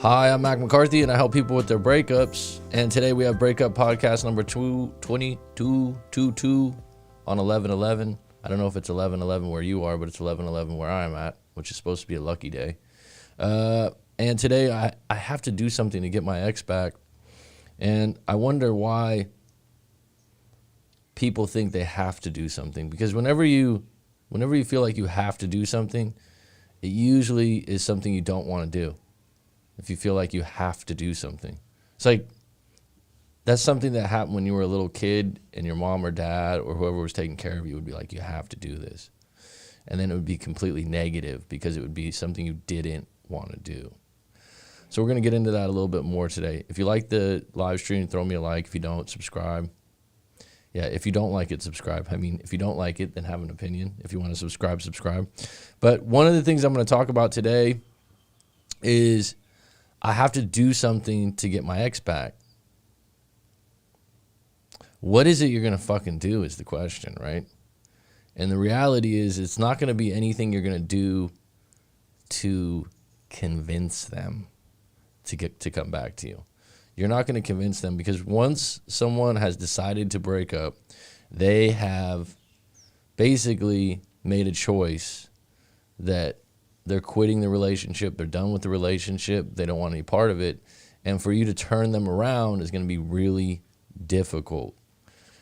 Hi, I'm Mac McCarthy, and I help people with their breakups. And today we have Breakup Podcast number 2222 on 11/11. I don't know if it's 11/11 where you are, but it's 11/11 where I'm at, which is supposed to be a lucky day. And today I have to do something to get my ex back. And I wonder why people think they have to do something. Because whenever you feel like you have to do something, it usually is something you don't want to do. If you feel like you have to do something. It's like, that's something that happened when you were a little kid and your mom or dad or whoever was taking care of you would be like, you have to do this. And then it would be completely negative because it would be something you didn't want to do. So we're going to get into that a little bit more today. If you like the live stream, throw me a like. If you don't, subscribe. Yeah, if you don't like it, subscribe. I mean, if you don't like it, then have an opinion. If you want to subscribe, subscribe. But one of the things I'm going to talk about today is I have to do something to get my ex back. What is it you're going to fucking do is the question, right? And the reality is it's not going to be anything you're going to do to convince them to come back to you. You're not going to convince them because once someone has decided to break up, they have basically made a choice that they're quitting the relationship, they're done with the relationship, they don't want any part of it, and for you to turn them around is going to be really difficult.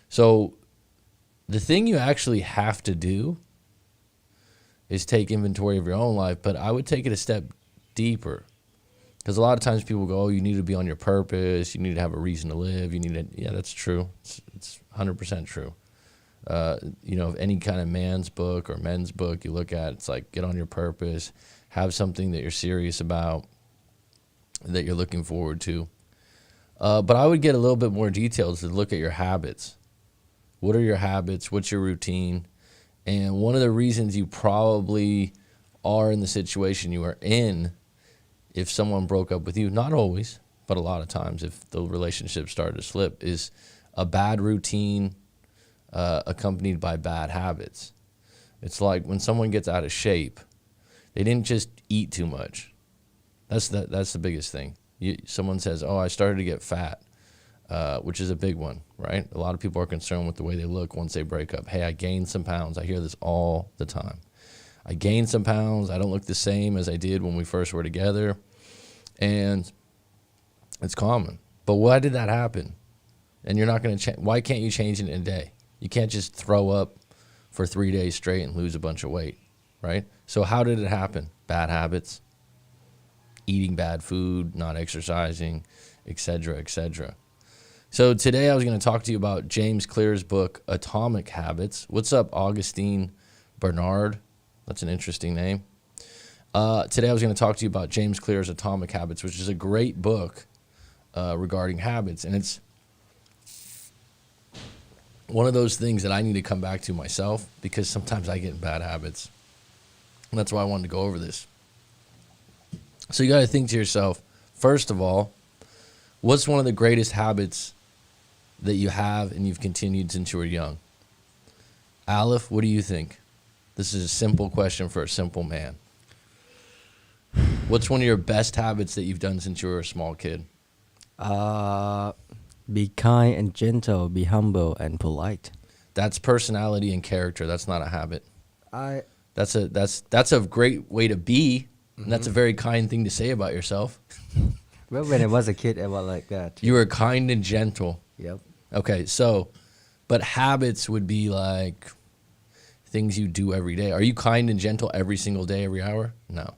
So the thing you actually have to do is take inventory of your own life, but I would take it a step deeper. Because a lot of times people go, oh, you need to be on your purpose, you need to have a reason to live, yeah, that's true. It's 100% true. Any kind of man's book or men's book you look at, it's like, get on your purpose, have something that you're serious about, that you're looking forward to. But I would get a little bit more detailed to look at your habits. What are your habits? What's your routine? And one of the reasons you probably are in the situation you are in, if someone broke up with you, not always, but a lot of times if the relationship started to slip, is a bad routine accompanied by bad habits. It's like when someone gets out of shape, they didn't just eat too much. That's the biggest thing. Someone says, oh, I started to get fat, which is a big one, right? A lot of people are concerned with the way they look once they break up. Hey, I gained some pounds. I hear this all the time. I gained some pounds. I don't look the same as I did when we first were together. And it's common. But why did that happen? And you're not going to change. Why can't you change it in a day? You can't just throw up for 3 days straight and lose a bunch of weight, right? So how did it happen? Bad habits, eating bad food, not exercising, etc., etc. So today I was going to talk to you about James Clear's book, Atomic Habits. What's up, Augustine Bernard? That's an interesting name. Today I was going to talk to you about James Clear's Atomic Habits, which is a great book regarding habits. And it's one of those things that I need to come back to myself because sometimes I get in bad habits. And that's why I wanted to go over this. So you got to think to yourself, first of all, what's one of the greatest habits that you have and you've continued since you were young? Aleph, what do you think? This is a simple question for a simple man. What's one of your best habits that you've done since you were a small kid? Be kind and gentle, be humble and polite. That's personality and character. That's not a habit. That's a great way to be, and that's a very kind thing to say about yourself. Well, when I was a kid, I was like that. You were kind and gentle. Yep. Okay, but habits would be like things you do every day. Are you kind and gentle every single day, every hour? No.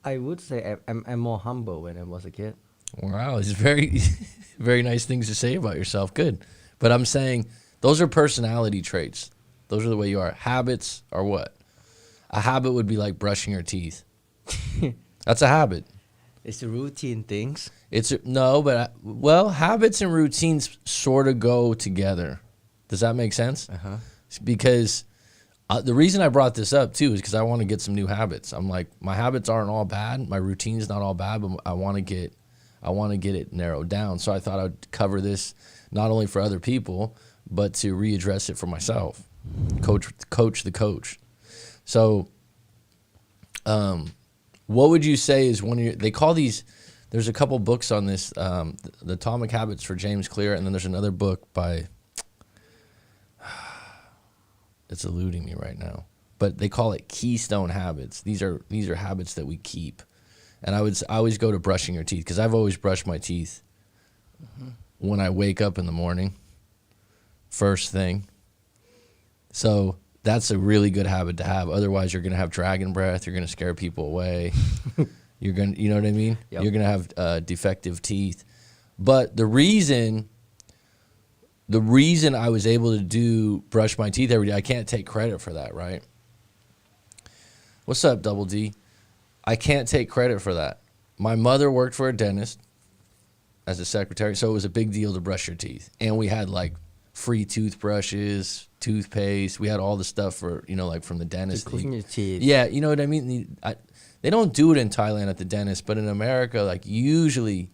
I would say I'm more humble when I was a kid. Wow, it's very, very nice things to say about yourself. Good. But I'm saying those are personality traits. Those are the way you are. Habits are what? A habit would be like brushing your teeth. That's a habit. It's a routine things. Habits and routines sort of go together. Does that make sense? Uh-huh. Because the reason I brought this up too is because I want to get some new habits. I'm like, my habits aren't all bad. My routine's not all bad, but I want to get it narrowed down. So I thought I'd cover this not only for other people, but to readdress it for myself. Coach the coach. So what would you say is one of your, they call these there's a couple books on this, the Atomic Habits for James Clear, and then there's another book by, it's eluding me right now, but they call it Keystone Habits. These are habits that we keep. And I always go to brushing your teeth, because I've always brushed my teeth when I wake up in the morning, first thing. So that's a really good habit to have. Otherwise, you're going to have dragon breath. You're going to scare people away. You know what I mean? Yep. You're going to have defective teeth. But the reason I was able to brush my teeth every day, I can't take credit for that, right? What's up, Double D? I can't take credit for that. My mother worked for a dentist as a secretary, so it was a big deal to brush your teeth. And we had like free toothbrushes, toothpaste. We had all the stuff for, like from the dentist. To clean your teeth. Yeah, you know what I mean? They don't do it in Thailand at the dentist, but in America, like usually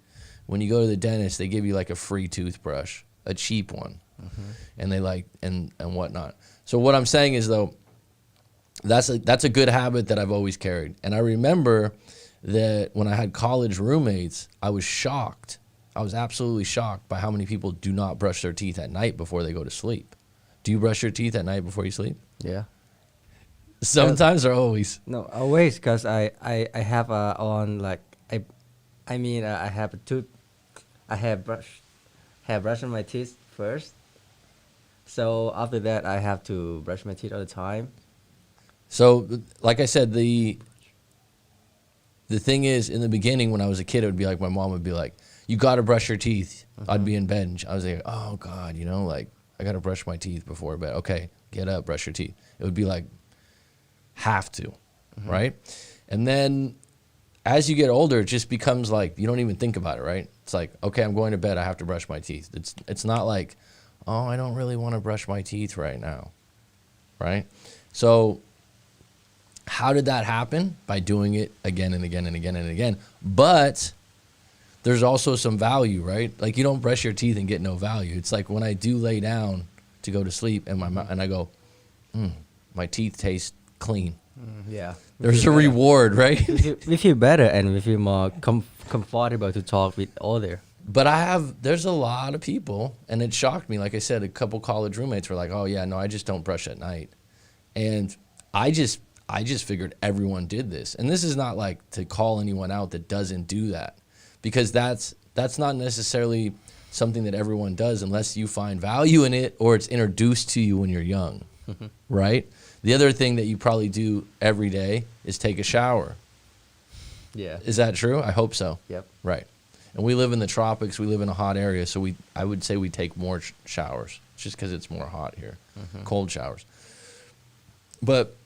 when you go to the dentist, they give you like a free toothbrush, a cheap one. And they like, and whatnot. So what I'm saying is though, that's a good habit that I've always carried. And I remember that when I had college roommates, I was shocked. I was absolutely shocked by how many people do not brush their teeth at night before they go to sleep. Do you brush your teeth at night before you sleep? Yeah. Sometimes or always? No, always, because I have on like I have a tooth. I have brushing my teeth first. So after that, I have to brush my teeth all the time. So, like I said, the thing is, in the beginning when I was a kid, it would be like my mom would be like, "You got to brush your teeth." I'd be in bed, and I was like, "Oh God, like I got to brush my teeth before bed." Okay, get up, brush your teeth. It would be like, have to, right? And then as you get older, it just becomes like you don't even think about it, right? It's like, okay, I'm going to bed, I have to brush my teeth. It's not like, oh, I don't really want to brush my teeth right now, right? So how did that happen? By doing it again and again and again and again. But there's also some value, right? Like you don't brush your teeth and get no value. It's like when I do lay down to go to sleep and I go, my teeth taste clean. Yeah. There's a reward, right? We feel better and we feel more comfortable to talk with other. But there's a lot of people, and it shocked me. Like I said, a couple college roommates were like, "Oh yeah, no, I just don't brush at night," and I just figured everyone did this. And this is not like to call anyone out that doesn't do that, because that's not necessarily something that everyone does unless you find value in it or it's introduced to you when you're young, right? The other thing that you probably do every day is take a shower. Yeah. Is that true? I hope so. Yep. Right. And we live in the tropics. We live in a hot area, so I would say we take more showers just because it's more hot here, cold showers. But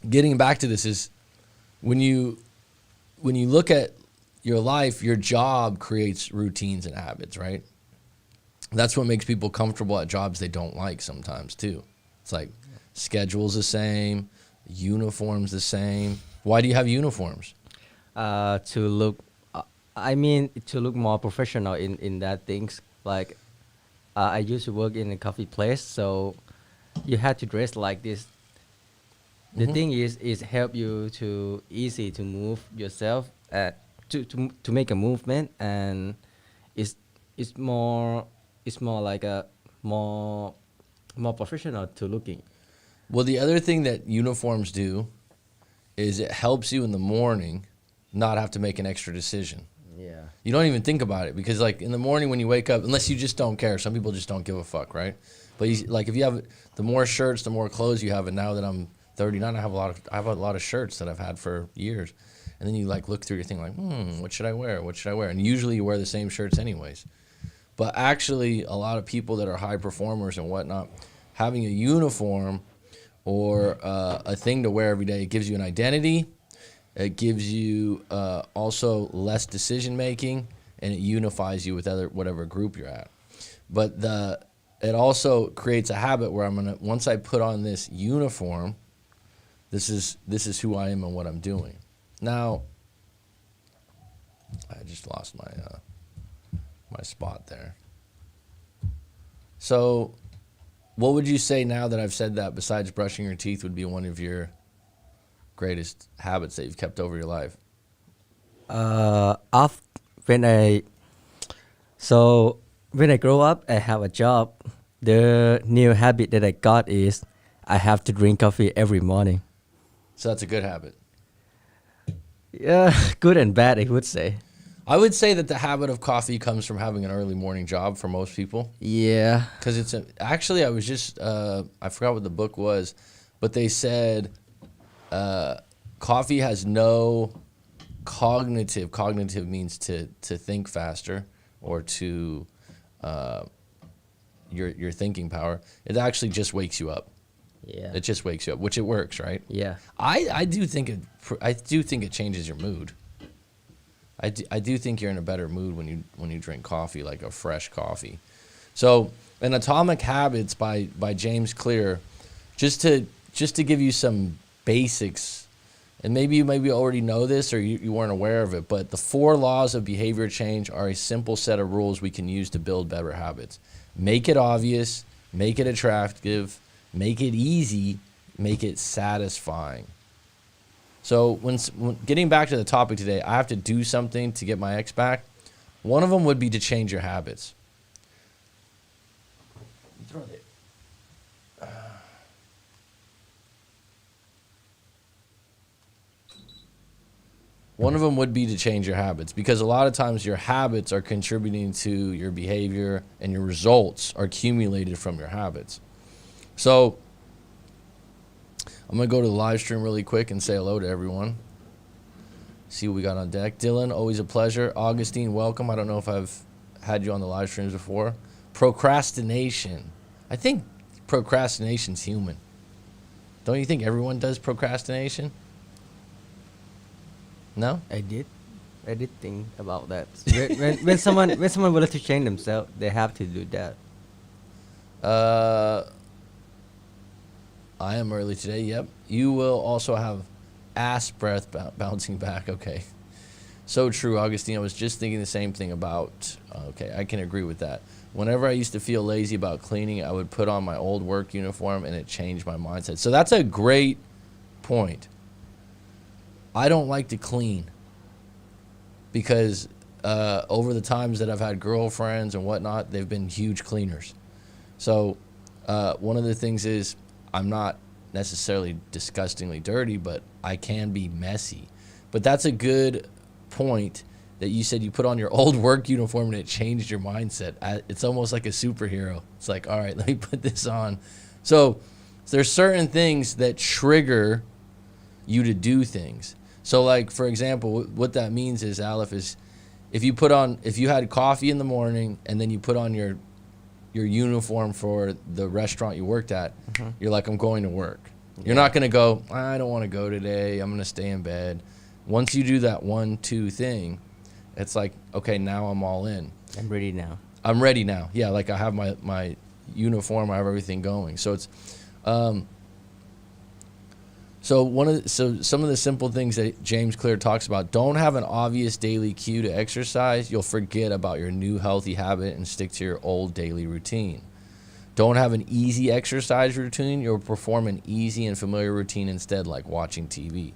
getting back to this is when you look at your life, your job creates routines and habits, right? That's what makes people comfortable at jobs they don't like sometimes too. It's like schedule's the same, uniform's the same. Why do you have uniforms? To look more professional in that things. Like I used to work in a coffee place, so you had to dress like this. The thing is help you to easy to move yourself to make a movement, and it's more like a more professional to looking. Well, the other thing that uniforms do is it helps you in the morning not have to make an extra decision. Yeah. You don't even think about it because, like, in the morning when you wake up, unless you just don't care. Some people just don't give a fuck, right? But like, if you have the more shirts, the more clothes you have, and now that I'm 39, I have a lot of shirts that I've had for years. And then you like look through your thing like, what should I wear? What should I wear? And usually you wear the same shirts anyways. But actually, a lot of people that are high performers and whatnot, having a uniform or a thing to wear every day, it gives you an identity. It gives you also less decision making, and it unifies you with whatever group you're at. But it also creates a habit where once I put on this uniform, this is who I am and what I'm doing. Now, I just lost my spot there. So, what would you say now that I've said that, besides brushing your teeth, would be one of your greatest habits that you've kept over your life? Off when I so when I grow up, I have a job. The new habit that I got is I have to drink coffee every morning. So that's a good habit. Yeah, good and bad, I would say. I would say that the habit of coffee comes from having an early morning job for most people. Yeah. Because actually, I was just, I forgot what the book was, but they said coffee has no cognitive means to think faster or to your thinking power. It actually just wakes you up. Yeah. It just wakes you up, which it works, right? Yeah. I do think it changes your mood. I do think you're in a better mood when you drink coffee, like a fresh coffee. So, in Atomic Habits by James Clear, just to give you some basics, and maybe you already know this or you weren't aware of it, but the 4 laws of behavior change are a simple set of rules we can use to build better habits. Make it obvious, make it attractive, make it easy, make it satisfying. So when getting back to the topic today, I have to do something to get my ex back. One of them would be to change your habits. One of them would be to change your habits, because a lot of times your habits are contributing to your behavior and your results are accumulated from your habits. So I'm going to go to the live stream really quick and say hello to everyone. See what we got on deck. Dylan, always a pleasure. Augustine, welcome. I don't know if I've had you on the live streams before. Procrastination. I think procrastination's human. Don't you think everyone does procrastination? No? I did think about that. When someone willing to change themselves, they have to do that. I am early today, yep. You will also have ass breath bouncing back, okay. So true, Augustine. I was just thinking the same thing about, okay, I can agree with that. Whenever I used to feel lazy about cleaning, I would put on my old work uniform and it changed my mindset. So that's a great point. I don't like to clean because over the times that I've had girlfriends and whatnot, they've been huge cleaners. So one of the things is I'm not necessarily disgustingly dirty, but I can be messy. But that's a good point that you said you put on your old work uniform and it changed your mindset. It's almost like a superhero. It's like, all right, let me put this on. So there's certain things that trigger you to do things. So like, for example, what that means is, Aleph, is if you had coffee in the morning and then you put on your uniform for the restaurant you worked at, you're like, I'm going to work. Yeah. You're not going to go, I don't want to go today, I'm going to stay in bed. Once you do that 1-2 thing, it's like, okay, now I'm all in. I'm ready now. I'm ready now. Yeah, like I have my uniform, I have everything going. So it's so some of the simple things that James Clear talks about: don't have an obvious daily cue to exercise. You'll forget about your new healthy habit and stick to your old daily routine. Don't have an easy exercise routine. You'll perform an easy and familiar routine instead, like watching TV.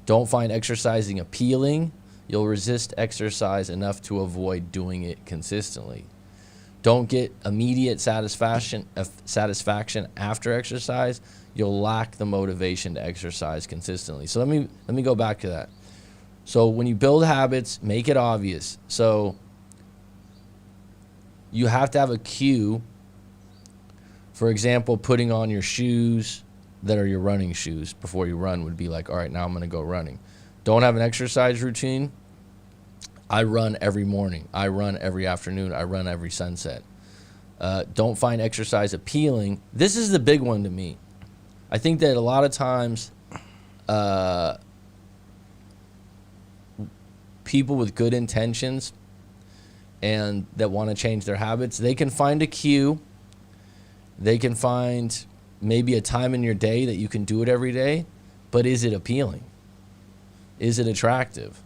Don't find exercising appealing. You'll resist exercise enough to avoid doing it consistently. Don't get immediate satisfaction after exercise. You'll lack the motivation to exercise consistently. So let me go back to that. So when you build habits, make it obvious. So you have to have a cue. For example, putting on your shoes that are your running shoes before you run would be like, all right, now I'm going to go running. Don't have an exercise routine. I run every morning. I run every afternoon. I run every sunset. Don't find exercise appealing. This is the big one to me. I think that a lot of times people with good intentions and that want to change their habits, they can find a cue. They can find maybe a time in your day that you can do it every day, but is it appealing? Is it attractive?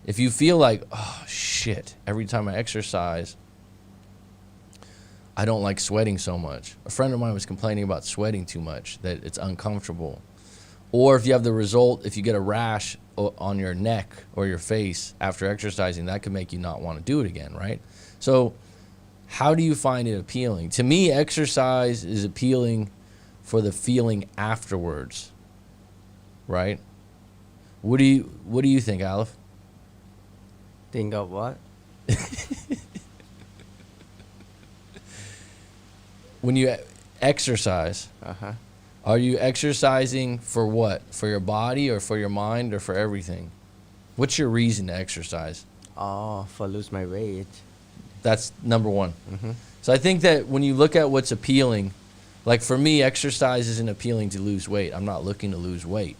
If you feel like, oh, shit, every time I exercise, I don't like sweating so much. A friend of mine was complaining about sweating too much, that it's uncomfortable. Or if you have the result, if you get a rash on your neck or your face after exercising, that could make you not want to do it again, right? So how do you find it appealing? To me, exercise is appealing for the feeling afterwards, right? What do you think, Aleph? Think of what? When you exercise, are you exercising for what? For your body or for your mind or for everything? What's your reason to exercise? Oh, for lose my weight. That's number one. So I think that when you look at what's appealing, like for me, exercise isn't appealing to lose weight. I'm not looking to lose weight.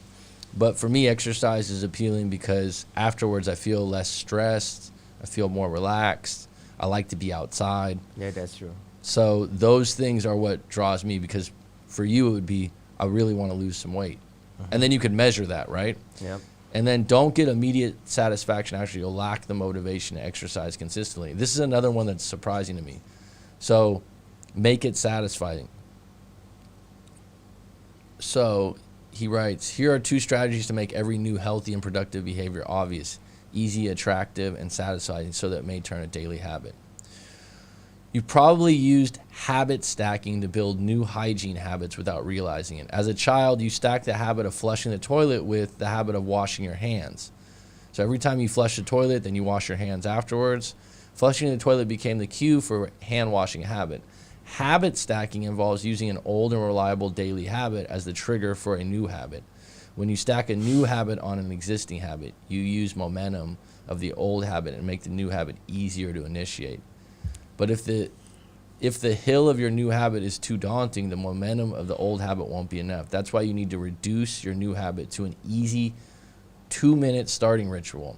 But for me, exercise is appealing because afterwards I feel less stressed. I feel more relaxed. I like to be outside. Yeah, that's true. So those things are what draws me, because for you it would be, I really want to lose some weight. And then you could measure that, right? Yep. And then don't get immediate satisfaction. Actually, you'll lack the motivation to exercise consistently. This is another one that's surprising to me. So make it satisfying. So he writes, here are 2 strategies to make every new healthy and productive behavior obvious, easy, attractive, and satisfying so that it may turn a daily habit. You've probably used habit stacking to build new hygiene habits without realizing it. As a child, you stacked the habit of flushing the toilet with the habit of washing your hands. So every time you flush the toilet, then you wash your hands afterwards. Flushing the toilet became the cue for hand washing habit. Habit stacking involves using an old and reliable daily habit as the trigger for a new habit. When you stack a new habit on an existing habit, you use momentum of the old habit and make the new habit easier to initiate. But if the hill of your new habit is too daunting, the momentum of the old habit won't be enough. That's why you need to reduce your new habit to an easy 2-minute starting ritual.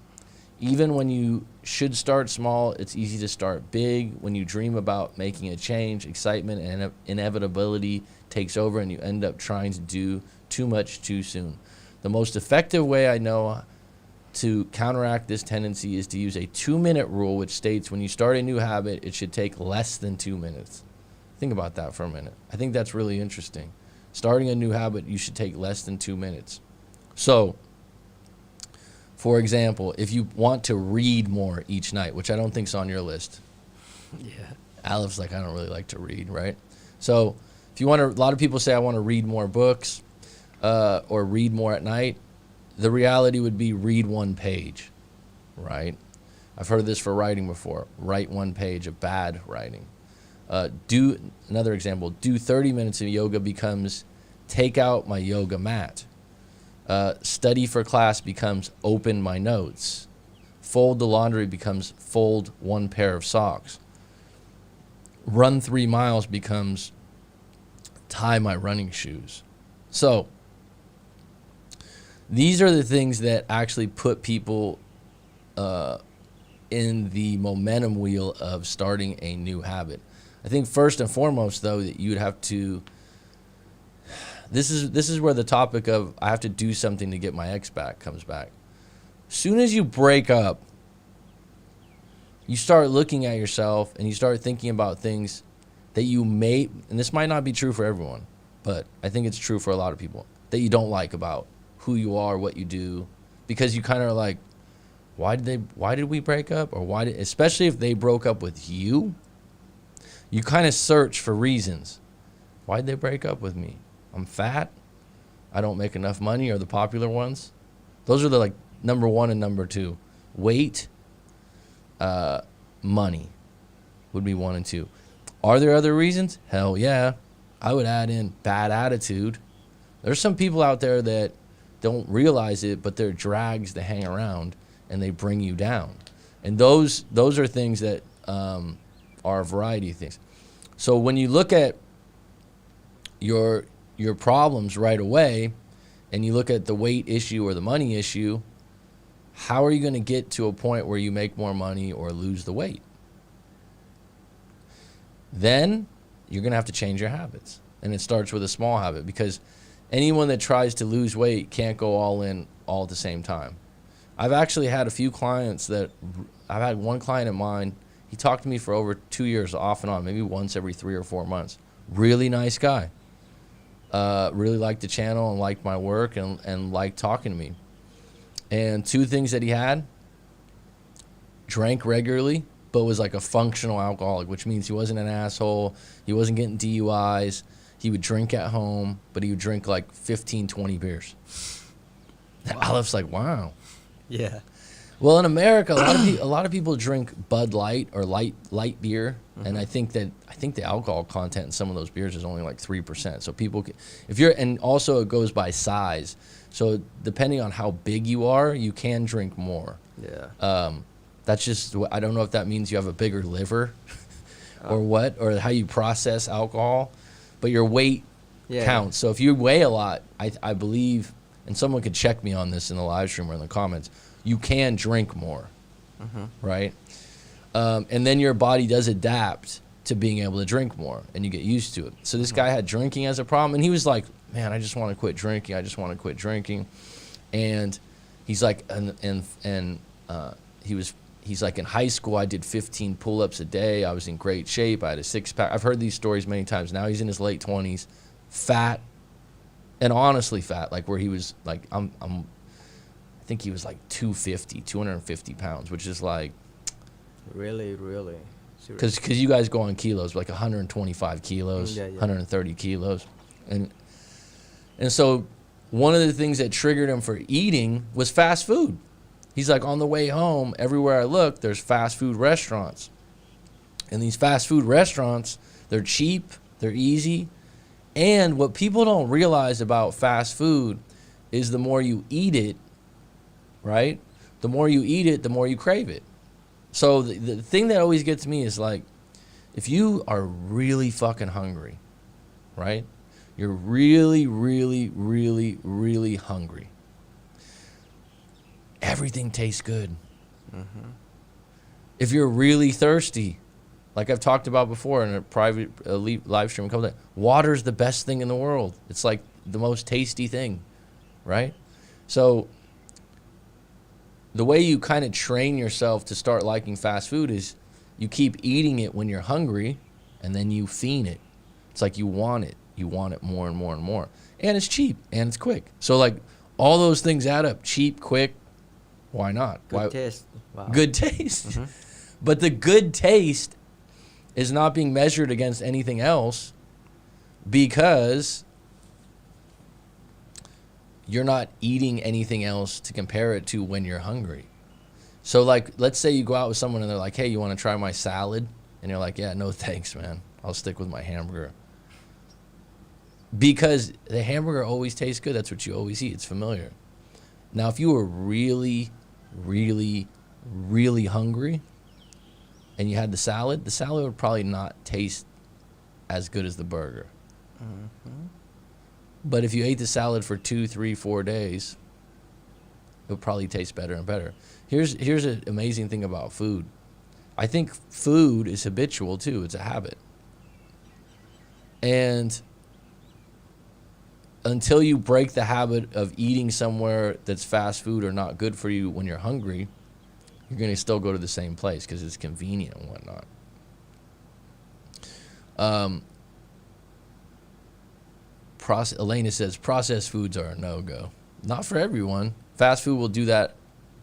Even when you should start small, it's easy to start big. When you dream about making a change, excitement and inevitability takes over and you end up trying to do too much too soon. The most effective way I know to counteract this tendency is to use a 2-minute rule, which states when you start a new habit, it should take less than 2 minutes. Think about that for a minute. I think that's really interesting. Starting a new habit, you should take less than 2 minutes. So, for example, if you want to read more each night, which I don't think is on your list. Yeah. Aleph's like, I don't really like to read, right? So if you want to, a lot of people say I want to read more books or read more at night. The reality would be read 1 page, right? I've heard this for writing before. Write 1 page of bad writing. Do another example. Do 30 minutes of yoga becomes take out my yoga mat. Study for class becomes open my notes. Fold the laundry becomes fold 1 pair of socks. Run 3 miles becomes tie my running shoes. So these are the things that actually put people in the momentum wheel of starting a new habit. I think first and foremost, though, that you'd have to, this is where the topic of I have to do something to get my ex back comes back. Soon as you break up, you start looking at yourself and you start thinking about things that you may, and this might not be true for everyone, but I think it's true for a lot of people, that you don't like about who you are, what you do, because you kind of are like, why did we break up? Or especially if they broke up with you, you kind of search for reasons. Why did they break up with me? I'm fat. I don't make enough money, are the popular ones. Those are the number 1 and number 2. Weight, money would be 1 and 2. Are there other reasons? Hell yeah. I would add in bad attitude. There's some people out there that don't realize it, but they're drags that hang around and they bring you down. And those are things that are a variety of things. So when you look at your problems right away and you look at the weight issue or the money issue, how are you going to get to a point where you make more money or lose the weight? Then you're going to have to change your habits. And it starts with a small habit, because anyone that tries to lose weight can't go all in all at the same time. I've actually had a few clients I've had one client of mine, he talked to me for over 2 years off and on, maybe once every 3 or 4 months. Really nice guy. really liked the channel and liked my work and liked talking to me. And two things that he had: drank regularly, but was like a functional alcoholic, which means he wasn't an asshole. He wasn't getting DUIs. He would drink at home, but he would drink like 15, 20 beers. Wow. Aleph like, wow. Yeah. Well, in America, a lot of people drink Bud Light or light beer, and I think the alcohol content in some of those beers is only like 3%. So people, and also it goes by size. So depending on how big you are, you can drink more. Yeah. That's just, I don't know if that means you have a bigger liver or what, or how you process alcohol, but your weight counts. So if you weigh a lot, I believe, and someone could check me on this in the live stream or in the comments, you can drink more, right? And then your body does adapt to being able to drink more, and you get used to it. So this guy had drinking as a problem, and he was like, man, I just want to quit drinking. I just want to quit drinking. And he's like, he's like, in high school, I did 15 pull-ups a day. I was in great shape. I had a six-pack. I've heard these stories many times. Now he's in his late 20s, fat, and honestly fat, like where he was like, I think he was like 250 pounds, which is like, really because you guys go on kilos, like 125 kilos, 130 kilos, and so one of the things that triggered him for eating was fast food. He's like, on the way home, everywhere I look, there's fast food restaurants, and these fast food restaurants, they're cheap, they're easy, and what people don't realize about fast food is the more you eat it, right? The more you eat it, the more you crave it. So the thing that always gets me is like, if you are really fucking hungry, right? You're really, really, really, really hungry. Everything tastes good. If you're really thirsty, like I've talked about before in a private live stream a couple times, water's the best thing in the world. It's like the most tasty thing, right? So the way you kind of train yourself to start liking fast food is you keep eating it when you're hungry, and then you fiend it. It's like you want it. You want it more and more and more. And it's cheap, and it's quick. So like all those things add up. Cheap, quick, why not? Good taste. Wow. Good taste. But the good taste is not being measured against anything else because you're not eating anything else to compare it to when you're hungry. So like, let's say you go out with someone and they're like, hey, you want to try my salad? And you're like, yeah, no thanks, man. I'll stick with my hamburger. Because the hamburger always tastes good. That's what you always eat. It's familiar. Now, if you were really, really, really hungry and you had the salad would probably not taste as good as the burger. But if you ate the salad for 2, 3, 4 days, it would probably taste better and better. Here's an amazing thing about food. I think food is habitual too. It's a habit. And until you break the habit of eating somewhere that's fast food or not good for you when you're hungry, you're going to still go to the same place because it's convenient and whatnot. Elena says processed foods are a no-go. Not for everyone. Fast food will do that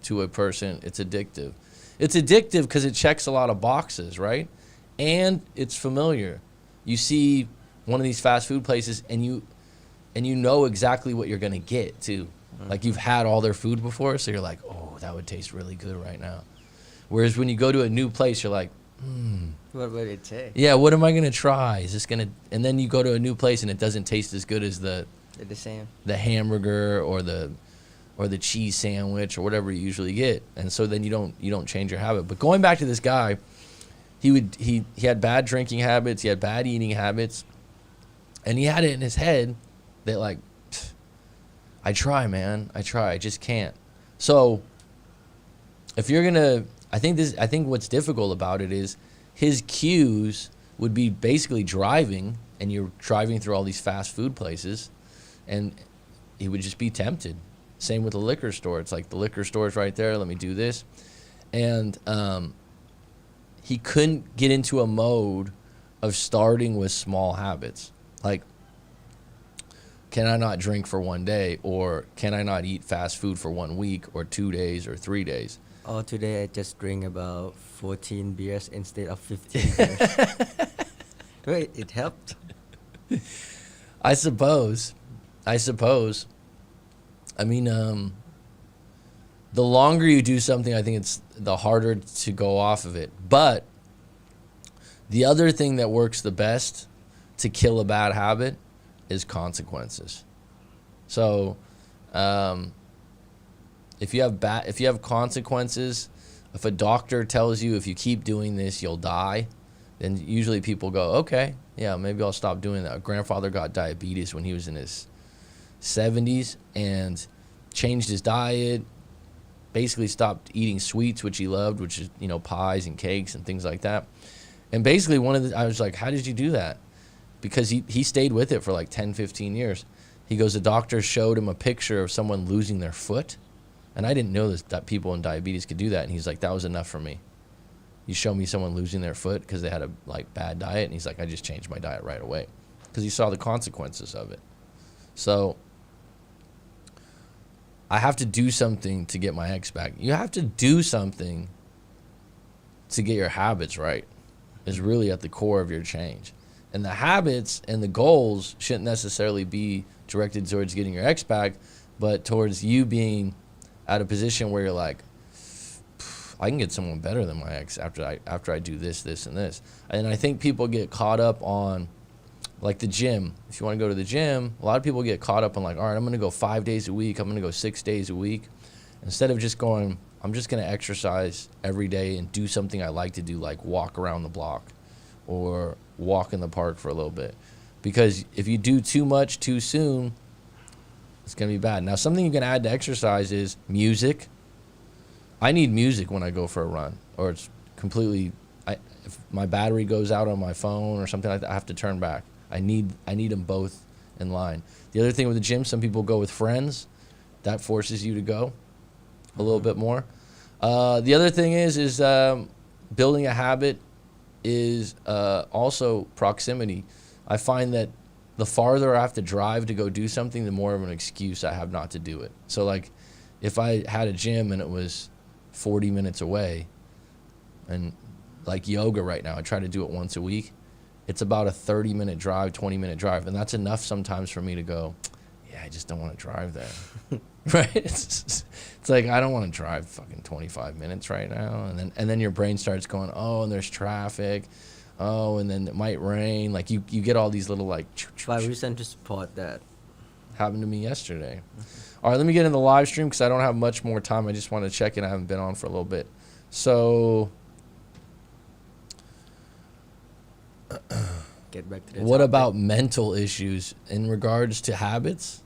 to a person. It's addictive. It's addictive because it checks a lot of boxes, right? And it's familiar. You see one of these fast food places and you know exactly what you're going to get too. Like you've had all their food before, so you're like, oh, that would taste really good right now. Whereas when you go to a new place, you're like, what would it taste? Yeah, what am I going to try? Is this going to... And then you go to a new place and it doesn't taste as good as the same. The hamburger or the cheese sandwich or whatever you usually get. And so then you don't change your habit. But going back to this guy, he had bad drinking habits, he had bad eating habits, and he had it in his head that like, I try, man. I just can't. So if you're going to... I think what's difficult about it is his cues would be basically driving, and you're driving through all these fast food places, and he would just be tempted. Same with the liquor store. It's like the liquor store's right there. Let me do this. And he couldn't get into a mode of starting with small habits. Like can I not drink for 1 day, or can I not eat fast food for 1 week or 2 days or 3 days? Oh, today I just drink about 14 beers instead of 15 beers. Wait, it helped. I suppose. I mean, the longer you do something, I think it's the harder to go off of it. But the other thing that works the best to kill a bad habit is consequences. So, if you have consequences, if a doctor tells you if you keep doing this you'll die, then usually people go, okay, yeah, maybe I'll stop doing that. Grandfather got diabetes when he was in his 70s and changed his diet, basically stopped eating sweets, which he loved, which is, pies and cakes and things like that. And basically I was like, how did you do that? Because he stayed with it for like 10, 15 years. He goes, the doctor showed him a picture of someone losing their foot. And I didn't know that people in diabetes could do that. And he's like, that was enough for me. You show me someone losing their foot because they had a bad diet. And he's like, I just changed my diet right away. Because he saw the consequences of it. So I have to do something to get my ex back. You have to do something to get your habits right, is really at the core of your change. And the habits and the goals shouldn't necessarily be directed towards getting your ex back, but towards you being at a position where you're like, I can get someone better than my ex after I do this, this, and this. And I think people get caught up on, like, the gym. If you want to go to the gym, a lot of people get caught up on, like, all right, I'm going to go 5 days a week. I'm going to go 6 days a week. Instead of just going, I'm just going to exercise every day and do something I like to do, like walk around the block or walk in the park for a little bit. Because if you do too much too soon, it's going to be bad. Now, something you can add to exercise is music. I need music when I go for a run, or it's completely, if my battery goes out on my phone or something like that, I have to turn back. I need them both in line. The other thing with the gym, some people go with friends. That forces you to go a little bit more. The other thing is building a habit is also proximity. I find that the farther I have to drive to go do something, the more of an excuse I have not to do it. So, like, if I had a gym and it was 40 minutes away, and like yoga right now, I try to do it once a week, it's about a 30-minute drive, 20-minute drive, and that's enough sometimes for me to go, yeah, I just don't want to drive there. Right? It's like, I don't want to drive fucking 25 minutes right now. And then your brain starts going, oh, and there's traffic. Oh, and then it might rain. Like, you get all these little, like... But reason to support that. Happened to me yesterday. All right, let me get in the live stream because I don't have much more time. I just want to check in. I haven't been on for a little bit. So... Get back to the what topic. about mental issues in regards to habits?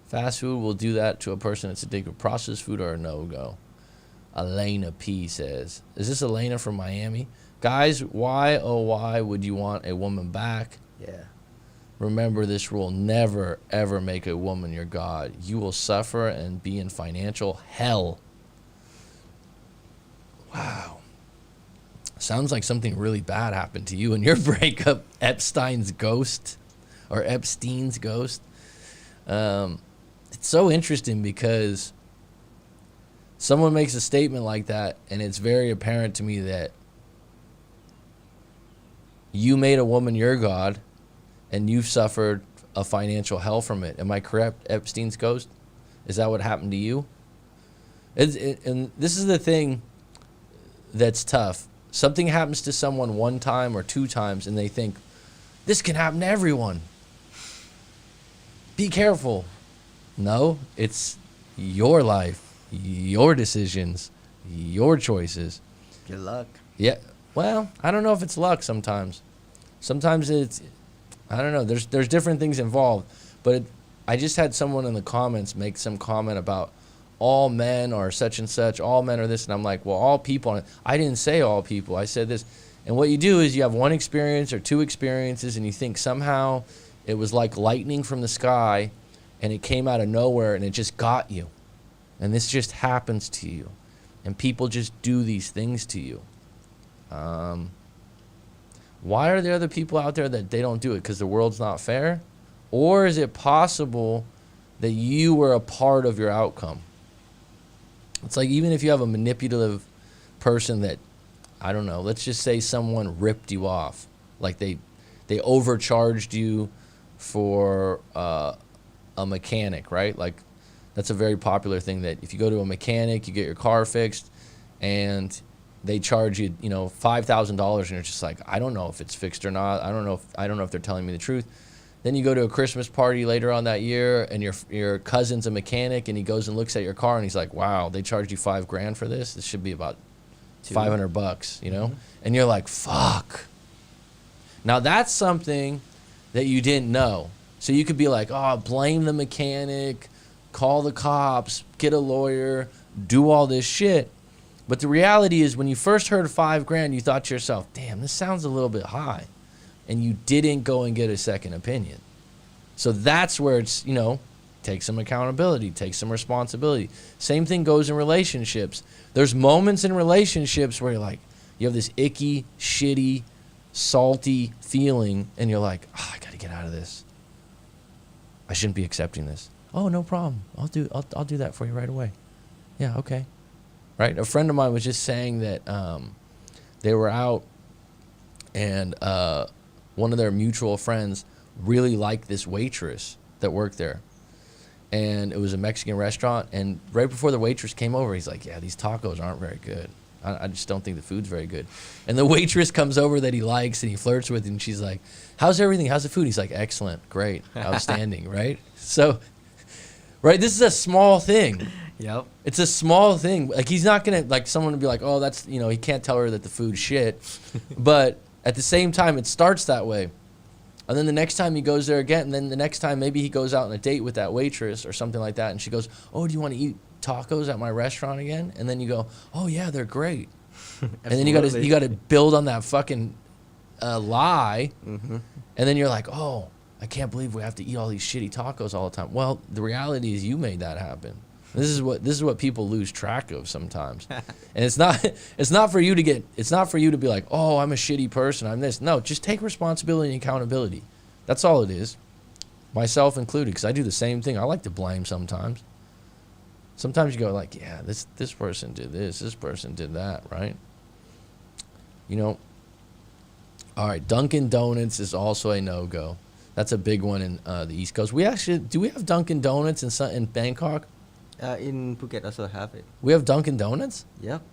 Fast food will do that to a person that's addicted. Processed food are a no-go. Elena P says. Is this Elena from Miami? Guys, why, oh why would you want a woman back? Yeah. Remember this rule. Never, ever make a woman your god. You will suffer and be in financial hell. Wow. Sounds like something really bad happened to you in your breakup. Epstein's ghost. It's so interesting because someone makes a statement like that, and it's very apparent to me that you made a woman your god, and you've suffered a financial hell from it. Am I correct, Epstein's ghost? Is that what happened to you? And this is the thing that's tough. Something happens to someone one time or two times, and they think, this can happen to everyone. Be careful. No, it's your life, your decisions, your choices. Good luck. Yeah. Well, I don't know if it's luck sometimes. Sometimes it's, I don't know. There's different things involved. But I just had someone in the comments make some comment about all men are such and such, all men are this. And I'm like, well, all people. I didn't say all people. I said this. And what you do is you have one experience or two experiences, and you think somehow it was like lightning from the sky, and it came out of nowhere, and it just got you. And this just happens to you. And people just do these things to you. Why are there other people out there that they don't do it? Because the world's not fair? Or is it possible that you were a part of your outcome? It's like, even if you have a manipulative person that, I don't know, let's just say someone ripped you off. Like they overcharged you for a mechanic, right? Like, that's a very popular thing, that if you go to a mechanic, you get your car fixed, and they charge you, $5,000, and you're just like, I don't know if it's fixed or not. I don't know if they're telling me the truth. Then you go to a Christmas party later on that year, and your cousin's a mechanic, and he goes and looks at your car, and he's like, wow, they charged you $5,000 for this. This should be about $500, Mm-hmm. And you're like, fuck. Now that's something that you didn't know. So you could be like, oh, blame the mechanic, call the cops, get a lawyer, do all this shit. But the reality is, when you first heard $5,000, you thought to yourself, damn, this sounds a little bit high. And you didn't go and get a second opinion. So that's where it's, take some accountability, take some responsibility. Same thing goes in relationships. There's moments in relationships where you're like, you have this icky, shitty, salty feeling, and you're like, I got to get out of this. I shouldn't be accepting this. Oh, no problem. I'll do that for you right away. Yeah, okay. Right? A friend of mine was just saying that they were out, and one of their mutual friends really liked this waitress that worked there. And it was a Mexican restaurant, and right before the waitress came over, he's like, yeah, these tacos aren't very good. I just don't think the food's very good. And the waitress comes over that he likes, and he flirts with, and she's like, how's everything? How's the food? He's like, excellent, great, outstanding, right? So, right, this is a small thing. Yep. It's a small thing. Like, he's not going to, like, someone would be like, oh, that's, he can't tell her that the food's shit. But at the same time, it starts that way. And then the next time he goes there again, and then the next time maybe he goes out on a date with that waitress or something like that, and she goes, oh, do you want to eat tacos at my restaurant again? And then you go, oh, yeah, they're great. And then you got to build on that fucking lie. Mm-hmm. And then you're like, oh, I can't believe we have to eat all these shitty tacos all the time. Well, the reality is you made that happen. This is what people lose track of sometimes. And it's not for you to be like, oh, I'm a shitty person, I'm this. No, just take responsibility and accountability. That's all it is. Myself included, because I do the same thing. I like to blame sometimes. Sometimes you go like, yeah, this person did this person did that, right? All right, Dunkin' Donuts is also a no-go. That's a big one in the East Coast. Do we have Dunkin' Donuts in Bangkok? In Phuket also have it. We have Dunkin' Donuts? Yep.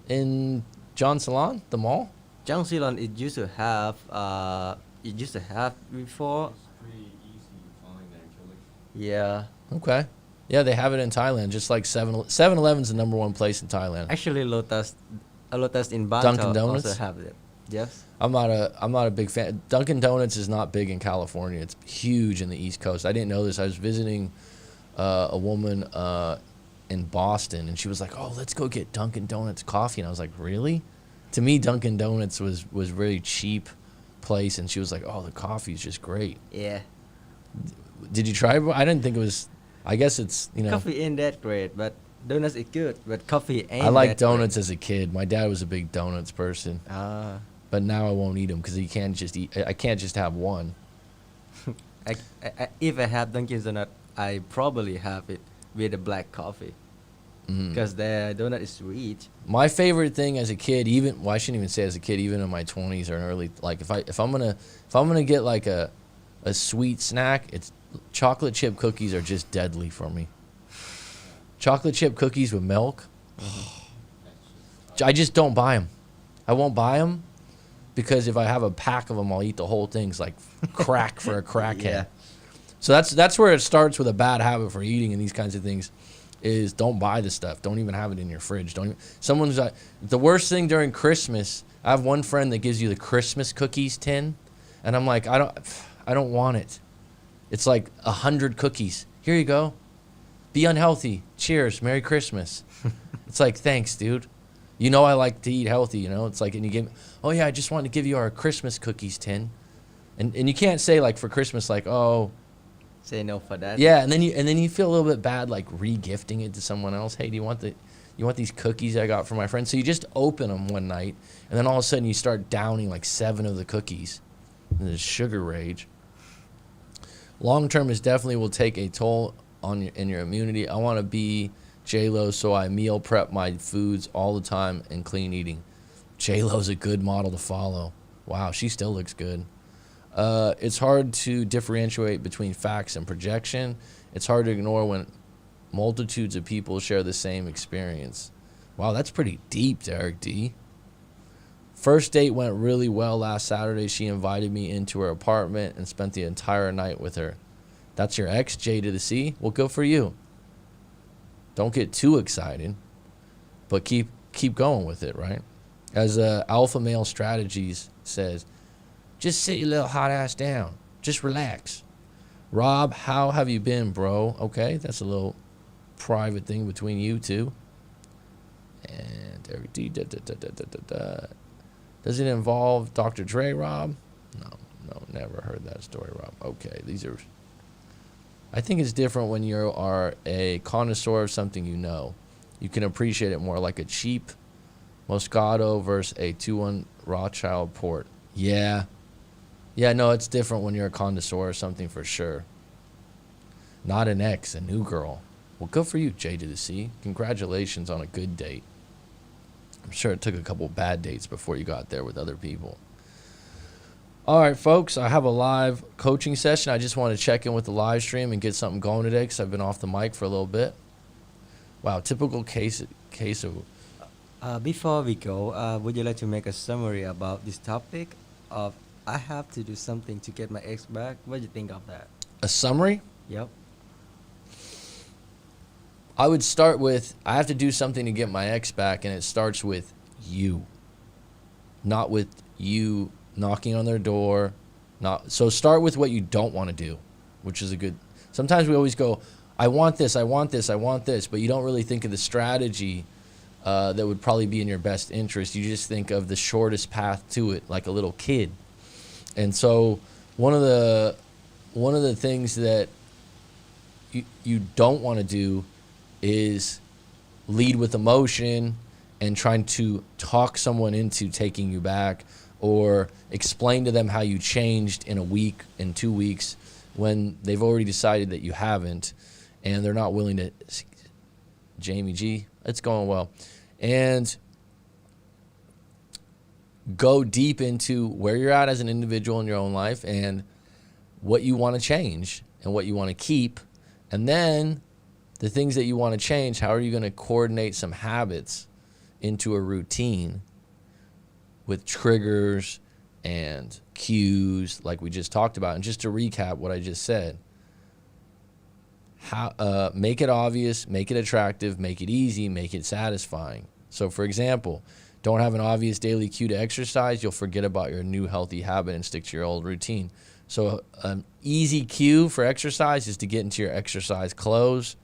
In John Salon, the mall? John Ceylon, it used to have before. It's pretty easy to find actually. Yeah. Okay. Yeah, they have it in Thailand, just like 7-Eleven's the number one place in Thailand. Actually, Lotus in Bangkok Dunkin' Donuts? also have it. Yes. I'm not a big fan. Dunkin' Donuts is not big in California. It's huge in the East Coast. I didn't know this. I was visiting a woman in Boston, and she was like, oh, let's go get Dunkin' Donuts coffee. And I was like, really? To me, Dunkin' Donuts was really cheap place, and she was like, oh, the coffee is just great. Yeah. Did you try it? I didn't think it was. I guess it's, Coffee ain't that great, but donuts is good. But coffee ain't. I liked that donuts as a kid. My dad was a big donuts person. Great. But now I won't eat them because I can't just have one. If I have Dunkin' Donut, I probably have it with a black coffee because the donut is sweet. My favorite thing as a kid, I shouldn't even say as a kid, even in my 20s or early, like if I'm gonna get like a sweet snack, it's chocolate chip cookies are just deadly for me. Chocolate chip cookies with milk. I just don't buy them. I won't buy them because if I have a pack of them, I'll eat the whole thing. It's like crack for a crackhead. Yeah. So that's where it starts with a bad habit for eating and these kinds of things. Is don't buy the stuff. Don't even have it in your fridge. Someone's the worst thing during Christmas. I have one friend that gives you the Christmas cookies tin, and I'm like, I don't want it. It's like 100 cookies. Here you go. Be unhealthy. Cheers. Merry Christmas. It's like, thanks, dude. I like to eat healthy. It's like, and you give, oh yeah, I just wanted to give you our Christmas cookies tin, and you can't say like for Christmas like, oh. Say no for that. Yeah, and then you feel a little bit bad like re-gifting it to someone else. Hey, do you want these cookies I got for my friend? So you just open them one night, and then all of a sudden you start downing like 7 of the cookies. And there's sugar rage. Long term is definitely will take a toll on your immunity. I want to be J-Lo, so I meal prep my foods all the time and clean eating. J-Lo's a good model to follow. Wow, she still looks good. It's hard to differentiate between facts and projection. It's hard to ignore when multitudes of people share the same experience. Wow, that's pretty deep, Derek D. First date went really well last Saturday. She invited me into her apartment and spent the entire night with her. That's your ex, J to the C? Well, good for you. Don't get too excited, but keep going with it, right? As Alpha Male Strategies says, just sit your little hot ass down. Just relax. Rob, how have you been, bro? Okay, that's a little private thing between you two. And Derek D. Does it involve Dr. Dre, Rob? No, never heard that story, Rob. Okay, I think it's different when you are a connoisseur of something you know. You can appreciate it more, like a cheap Moscato versus a 2-1 Rothschild port. Yeah, no, it's different when you're a connoisseur of something for sure. Not an ex, a new girl. Well, good for you, J to the C. Congratulations on a good date. I'm sure it took a couple bad dates before you got there with other people. All right, folks, I have a live coaching session. I just want to check in with the live stream and get something going today because I've been off the mic for a little bit. Wow, typical case of... Before we go, would you like to make a summary about this topic of I have to do something to get my ex back? What do you think of that? A summary? Yep. I would start with, I have to do something to get my ex back, and it starts with you. Not with you knocking on their door. So start with what you don't want to do, which is a good... Sometimes we always go, I want this, but you don't really think of the strategy that would probably be in your best interest. You just think of the shortest path to it, like a little kid. And so one of the things that you don't want to do is lead with emotion and trying to talk someone into taking you back, or explain to them how you changed in a week, in 2 weeks, when they've already decided that you haven't, and they're not willing to. Jamie G, it's going well. And go deep into where you're at as an individual in your own life and what you want to change and what you want to keep. And then the things that you want to change, how are you going to coordinate some habits into a routine with triggers and cues like we just talked about? And just to recap what I just said, make it obvious, make it attractive, make it easy, make it satisfying. So for example, don't have an obvious daily cue to exercise, you'll forget about your new healthy habit and stick to your old routine. So an easy cue for exercise is to get into your exercise clothes.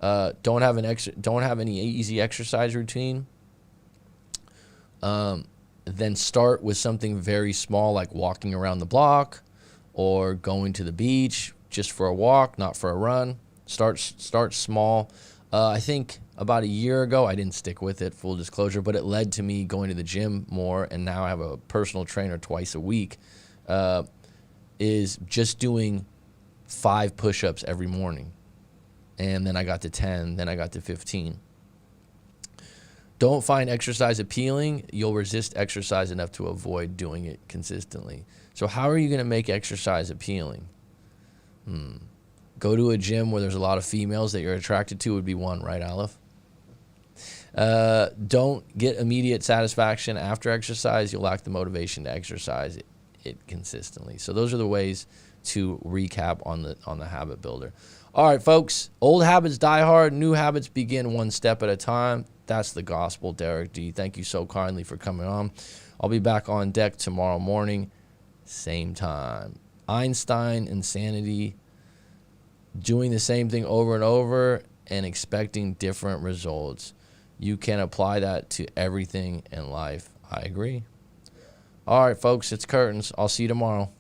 Don't have any easy exercise routine. Then start with something very small, like walking around the block or going to the beach just for a walk, not for a run. Start small. I think about a year ago, I didn't stick with it, full disclosure, but it led to me going to the gym more, and now I have a personal trainer twice a week, is just doing 5 push-ups every morning. And then I got to 10, then I got to 15. Don't find exercise appealing, you'll resist exercise enough to avoid doing it consistently. So how are you going to make exercise appealing? Go to a gym where there's a lot of females that you're attracted to would be one, right, Aleph? Don't get immediate satisfaction after exercise. You'll lack the motivation to exercise it consistently. So those are the ways to recap on the habit builder. All right, folks, old habits die hard. New habits begin one step at a time. That's the gospel, Derek D. Thank you so kindly for coming on. I'll be back on deck tomorrow morning, same time. Einstein insanity, doing the same thing over and over and expecting different results. You can apply that to everything in life. I agree. All right, folks, it's curtains. I'll see you tomorrow.